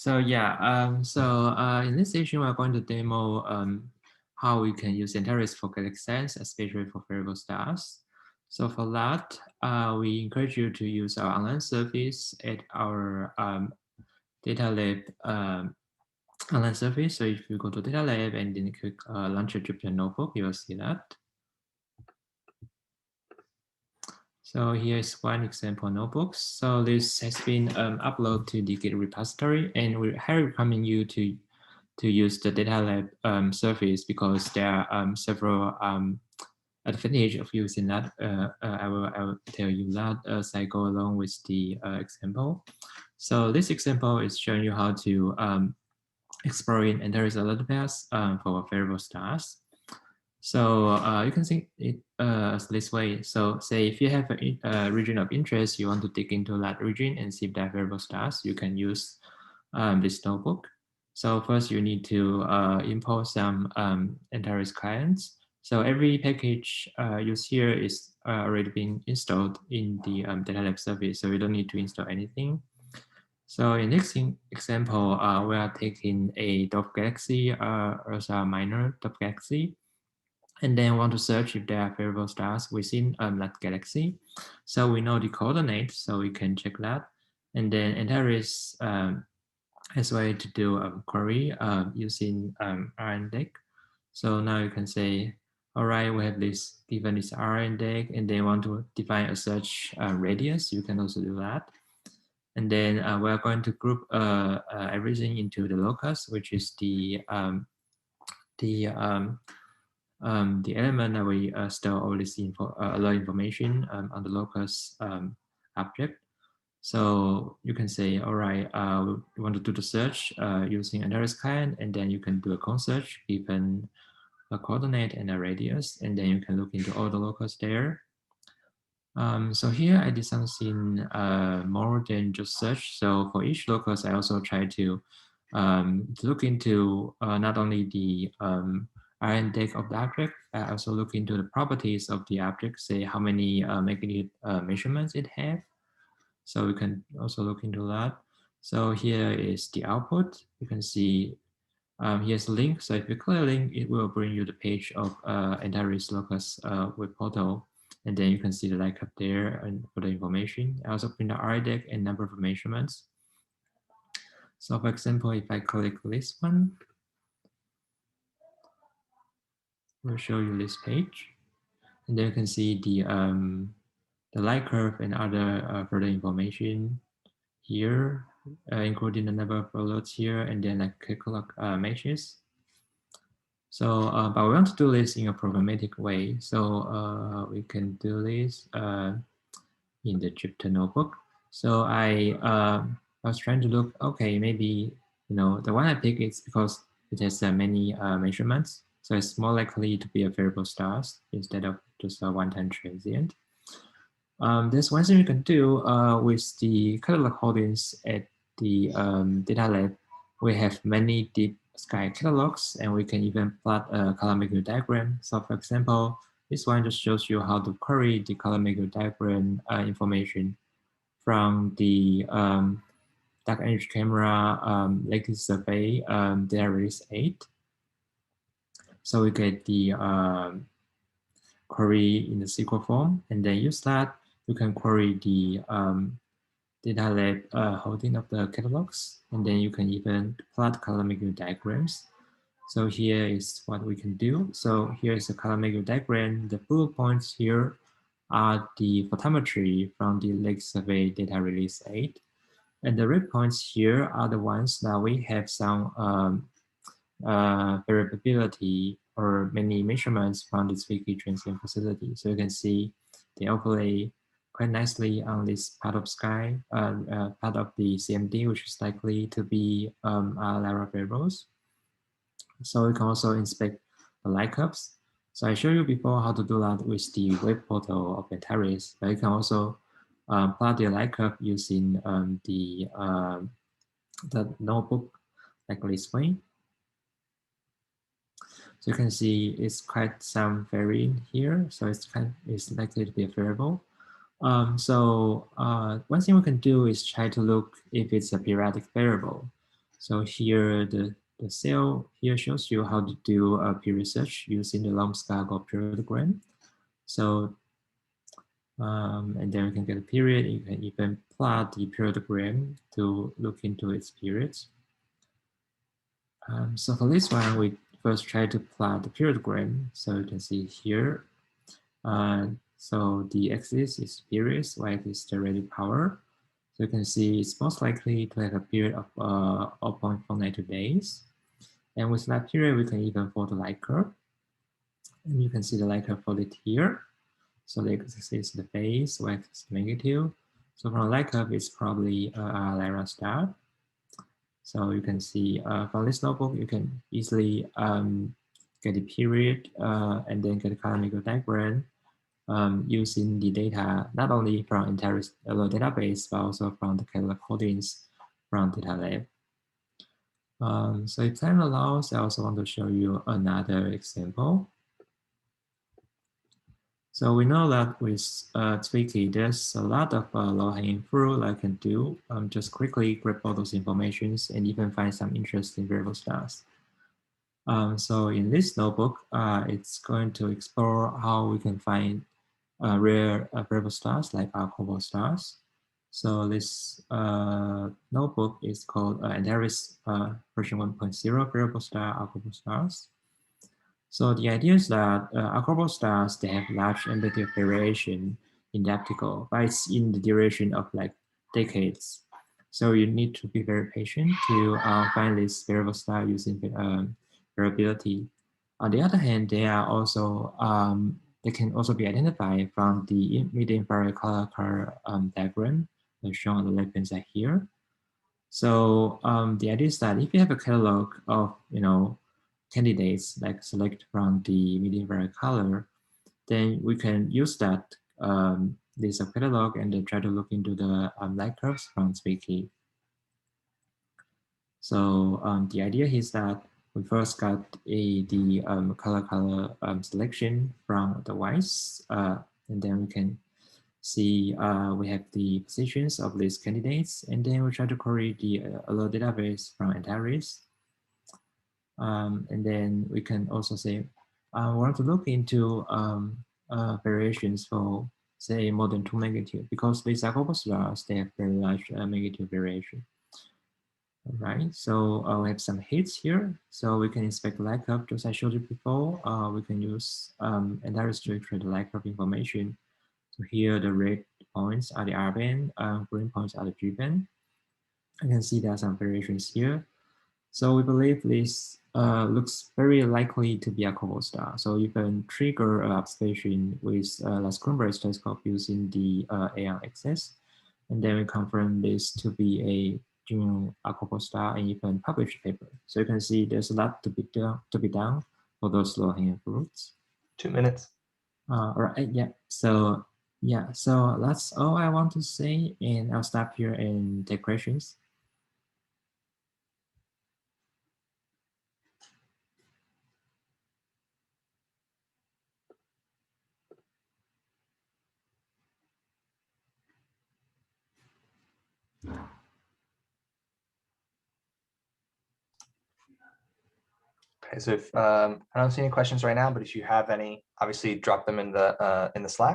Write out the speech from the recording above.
In this session, we're going to demo how we can use Antares for Galactic Sense, especially for variable stars. So for that, we encourage you to use our online service at our Data Lab online service. So if you go to Data Lab and then click Launch a Jupyter Notebook, you will see that. So here's one example notebook. So this has been uploaded to the Git repository, and we highly recommend you to use the Data Lab service because there are several advantages of using that. I will tell you that as I go along with the example. So this example is showing you how to explore in Antares alert pairs for variable stars. So you can think it as this way. So say if you have a region of interest, you want to dig into that region and see if there are variable stars, you can use this notebook. So first you need to import some Antares clients. So every package used here is already been installed in the Data Lab service, so you don't need to install anything. So in this example, we are taking a dwarf galaxy, also a minor dwarf galaxy, and then want to search if there are variable stars within that galaxy. So we know the coordinates, so we can check that. And then Antares has a way to do a query using RNDEC. So now you can say, all right, we have this given this RNDEC, and they want to define a search radius. You can also do that. And then we're going to group everything into the locus, which is the element that we store all this a lot of information on the locus object. So you can say, all right, we want to do the search using Antares client, and then you can do a con search given a coordinate and a radius, and then you can look into all the locus there. So here I did something more than just search. So for each locus, I also try to look into not only the RNDEC of the object, I also look into the properties of the object, say how many magnitude measurements it has. So we can also look into that. So here is the output. You can see here's a link. So if you click a link, it will bring you the page of Antares locus web portal. And then you can see the like up there and for the information. I also print the RDEC and number of measurements. So for example, if I click this one, we'll show you this page. And then you can see the light curve and other further information here, including the number of alerts here, and then like click meshes. So, but we want to do this in a programmatic way. So we can do this in the Jupyter notebook. So I was trying to look, okay, maybe, the one I pick is because it has many measurements. So it's more likely to be a variable stars instead of just a one-time transient. There's one thing you can do with the catalog holdings at the Data Lab. We have many deep sky catalogs, and we can even plot a color magnitude diagram. So for example, this one just shows you how to query the color magnitude diagram information from the dark energy camera lately survey data release 8. So we get the query in the SQL form, and then use that. You can query the Data Lab holding of the catalogs, and then you can even plot color magnitude diagrams. So here is what we can do. So here is a color magnitude diagram. The blue points here are the photometry from the lake survey data release 8. And the red points here are the ones that we have some variability or many measurements from this Wiki transient facility. So you can see they overlay quite nicely on this part of sky, part of the CMD, which is likely to be Lara variables. So you can also inspect the light curves. So I showed you before how to do that with the web portal of Antares, but you can also plot the light curve using the notebook like this way. So you can see it's quite some varying here. So it's likely to be a variable. One thing we can do is try to look if it's a periodic variable. So here the cell here shows you how to do a period search using the long Chicago periodogram. So and then we can get a period. You can even plot the periodogram to look into its periods. So for this one, we first try to plot the periodogram. So you can see here. So the axis is periods, y is the relative power. So you can see it's most likely to have a period of 0.492 days. And with that period, we can even fold the light curve. And you can see the light curve folded here. So the x is the phase, y is the magnitude. So from the light curve, it's probably a Lyra star. So you can see from this notebook, you can easily get the period and then get a color diagram using the data not only from Antares database, but also from the catalog codings from Data Lab. So if time allows, I also want to show you another example. So we know that with Twiki, there's a lot of low-hanging fruit I can do. Just quickly grab all those informations and even find some interesting variable stars. So in this notebook, it's going to explore how we can find rare variable stars like archival stars. So this notebook is called Antares version 1.0 variable star archival stars. So the idea is that archival stars, they have large amplitude variation in the optical, but it's in the duration of like decades. So you need to be very patient to find this variable star using variability. On the other hand, they are also they can also be identified from the mid-infrared color diagram shown on the left-hand side here. So the idea is that if you have a catalog of candidates like select from the mid-infrared color, then we can use that this catalog and then try to look into the light curves from Twiki. So the idea is that we first got the color selection from the whites, and then we can see we have the positions of these candidates, and then we try to query the alert database from Antares. And then we can also say, we want to look into variations for, say, more than 2 magnitude, because these archival stars, they have very large magnitude variation. All right, so we have some hits here. So we can inspect the light curve, just as I showed you before. We can use Antares to extract the light curve information. So here, the red points are the R band, green points are the G band. I can see there are some variations here. So we believe this looks very likely to be a archival star. So you can trigger an observation with Las Cumbres telescope using the AR axis, and then we confirm this to be a genuine archival star, and you can publish a paper. So you can see there's a lot to be done for those low-hanging fruits. 2 minutes. All right, yeah. So that's all I want to say, and I'll stop here and take questions. Okay, so if I don't see any questions right now, but if you have any, obviously drop them in the Slack.